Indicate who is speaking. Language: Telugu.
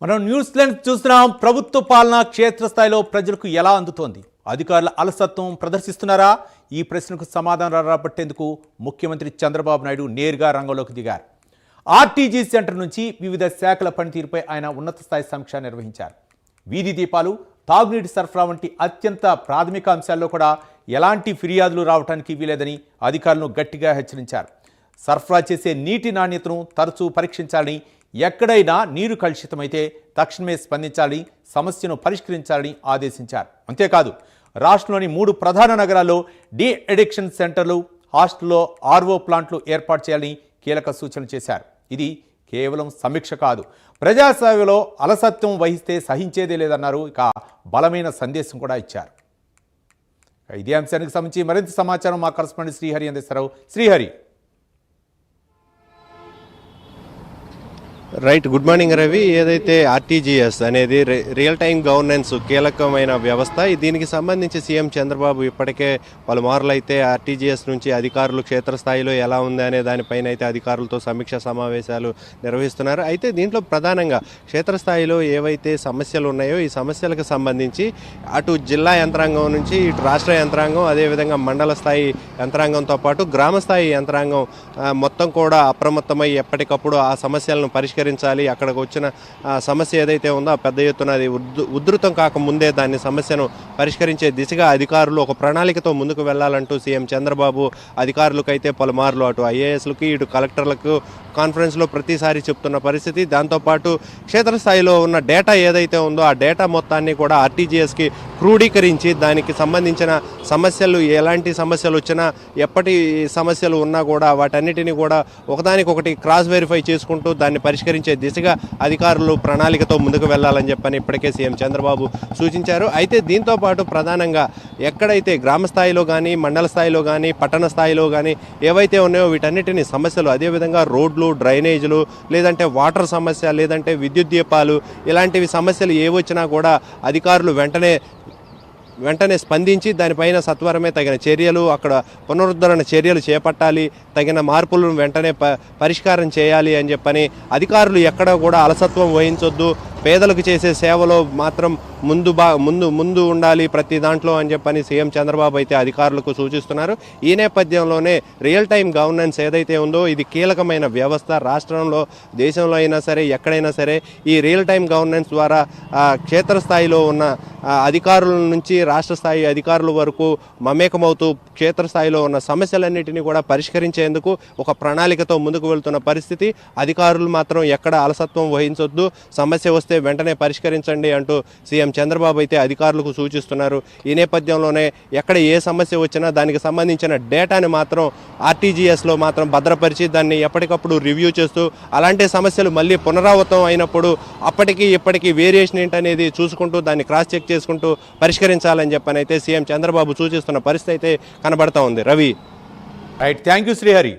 Speaker 1: మనం న్యూజిలాండ్ చూస్తున్నాం. ప్రభుత్వ పాలన క్షేత్రస్థాయిలో ప్రజలకు ఎలా అందుతోంది? అధికారుల అలసత్వం ప్రదర్శిస్తున్నారా? ఈ ప్రశ్నకు సమాధానం రాబట్టేందుకు ముఖ్యమంత్రి చంద్రబాబు నాయుడు నేరుగా రంగంలోకి దిగారు. ఆర్టీజీ సెంటర్ నుంచి వివిధ శాఖల పనితీరుపై ఆయన ఉన్నత స్థాయి సమీక్ష నిర్వహించారు. వీధి దీపాలు, తాగునీటి సరఫరా వంటి అత్యంత ప్రాథమిక అంశాల్లో కూడా ఎలాంటి ఫిర్యాదులు రావడానికి వీలేదని అధికారులను గట్టిగా హెచ్చరించారు. సరఫరా చేసే నీటి నాణ్యతను తరచూ పరీక్షించాలని, ఎక్కడైనా నీరు కలుషితమైతే తక్షణమే స్పందించాలని, సమస్యను పరిష్కరించాలని ఆదేశించారు. అంతేకాదు రాష్ట్రంలోని 3 ప్రధాన నగరాల్లో డీ అడిక్షన్ సెంటర్లు, హాస్టల్లో ఆర్ఓ ప్లాంట్లు ఏర్పాటు చేయాలని కీలక సూచనలు చేశారు. ఇది కేవలం సమీక్ష కాదు, ప్రజాసేవలో అలసత్వం వహిస్తే సహించేదే లేదన్నారు. ఇక బలమైన సందేశం కూడా ఇచ్చారు. ఇదే అంశానికి సంబంధించి మరింత సమాచారం మా కరెస్పాండెంట్ శ్రీహరి అందిస్తారు. Srihari.
Speaker 2: Right, good morning Ravi. ఏదైతే ఆర్టీజీఎస్ అనేది రియల్ టైం గవర్నెన్స్ కీలకమైన వ్యవస్థ, దీనికి సంబంధించి సీఎం చంద్రబాబు ఇప్పటికే పలుమార్లు అయితే ఆర్టీజీఎస్ నుంచి అధికారులు క్షేత్రస్థాయిలో ఎలా ఉంది అనే దానిపైన అయితే అధికారులతో సమీక్ష సమావేశాలు నిర్వహిస్తున్నారు. అయితే దీంట్లో ప్రధానంగా క్షేత్రస్థాయిలో ఏవైతే సమస్యలు ఉన్నాయో ఈ సమస్యలకు సంబంధించి అటు జిల్లా యంత్రాంగం నుంచి ఇటు రాష్ట్ర యంత్రాంగం, అదేవిధంగా మండల స్థాయి యంత్రాంగంతో పాటు గ్రామ స్థాయి యంత్రాంగం మొత్తం కూడా అప్రమత్తమై ఎప్పటికప్పుడు ఆ సమస్యలను పరిష్కరించాలి. అక్కడికి వచ్చిన సమస్య ఏదైతే ఉందో ఆ పెద్ద ఎత్తున అది ఉధృతం కాకముందే దాన్ని సమస్యను పరిష్కరించే దిశగా అధికారులు ఒక ప్రణాళికతో ముందుకు వెళ్లాలంటూ సీఎం చంద్రబాబు అధికారులకైతే పలుమార్లు అటు ఐఏఎస్లకి ఇటు కలెక్టర్లకు కాన్ఫరెన్స్లో ప్రతిసారి చెప్తున్న పరిస్థితి. దాంతోపాటు క్షేత్రస్థాయిలో ఉన్న డేటా ఏదైతే ఉందో ఆ డేటా మొత్తాన్ని కూడా ఆర్టీజీఎస్కి క్రోడీకరించి దానికి సంబంధించిన సమస్యలు, ఎలాంటి సమస్యలు వచ్చినా, ఎప్పటి సమస్యలు ఉన్నా కూడా వాటన్నిటిని కూడా ఒకదానికొకటి క్రాస్ వెరిఫై చేసుకుంటూ దాన్ని పరిష్కరించే దిశగా అధికారులు ప్రణాళికతో ముందుకు వెళ్లాలని చెప్పని ఇప్పటికే సీఎం చంద్రబాబు సూచించారు. అయితే దీంతోపాటు ప్రధానంగా ఎక్కడైతే గ్రామ స్థాయిలో కానీ, మండల స్థాయిలో కానీ, పట్టణ స్థాయిలో కానీ ఏవైతే ఉన్నాయో వీటన్నిటిని సమస్యలు, అదేవిధంగా రోడ్లు, డ్రైనేజీలు, లేదంటే వాటర్ సమస్య, లేదంటే విద్యుత్ దీపాలు, ఇలాంటివి సమస్యలు ఏవొచ్చినా కూడా అధికారులు వెంటనే స్పందించి దానిపైన సత్వరమే తగిన చర్యలు, అక్కడ పునరుద్ధరణ చర్యలు చేపట్టాలి, తగిన మార్పులను వెంటనే పరిష్కారం చేయాలి అని చెప్పని అధికారులు ఎక్కడ కూడా అలసత్వం వహించొద్దు, పేదలకు చేసే సేవలో మాత్రం ముందు ఉండాలి ప్రతి దాంట్లో అని చెప్పని సీఎం చంద్రబాబు అయితే అధికారులకు సూచిస్తున్నారు. ఈ నేపథ్యంలోనే రియల్ టైం గవర్నెన్స్ ఏదైతే ఉందో ఇది కీలకమైన వ్యవస్థ. రాష్ట్రంలో, దేశంలో అయినా సరే, ఎక్కడైనా సరే ఈ రియల్ టైం గవర్నెన్స్ ద్వారా క్షేత్రస్థాయిలో ఉన్న అధికారుల నుంచి రాష్ట్ర స్థాయి అధికారుల వరకు మమేకమవుతూ క్షేత్రస్థాయిలో ఉన్న సమస్యలన్నింటినీ కూడా పరిష్కరించేందుకు ఒక ప్రణాళికతో ముందుకు వెళ్తున్న పరిస్థితి. అధికారులు మాత్రం ఎక్కడ అలసత్వం వహించొద్దు, సమస్య వస్తే వెంటనే పరిష్కరించండి అంటూ సీఎం చంద్రబాబు అయితే అధికారులకు సూచిస్తున్నారు. ఈ నేపథ్యంలోనే ఎక్కడ ఏ సమస్య వచ్చినా దానికి సంబంధించిన డేటాని మాత్రం ఆర్టీజీఎస్లో మాత్రం భద్రపరిచి దాన్ని ఎప్పటికప్పుడు రివ్యూ చేస్తూ అలాంటి సమస్యలు మళ్ళీ పునరావృతం అయినప్పుడు అప్పటికి ఇప్పటికీ వేరియేషన్ ఏంటనేది చూసుకుంటూ దాన్ని క్రాస్ చెక్ చేసుకుంటూ పరిష్కరించాలని చెప్పని అయితే సీఎం చంద్రబాబు సూచిస్తున్న పరిస్థితి అయితే కనబడతా ఉంది. Ravi.
Speaker 1: Right, thank you Srihari.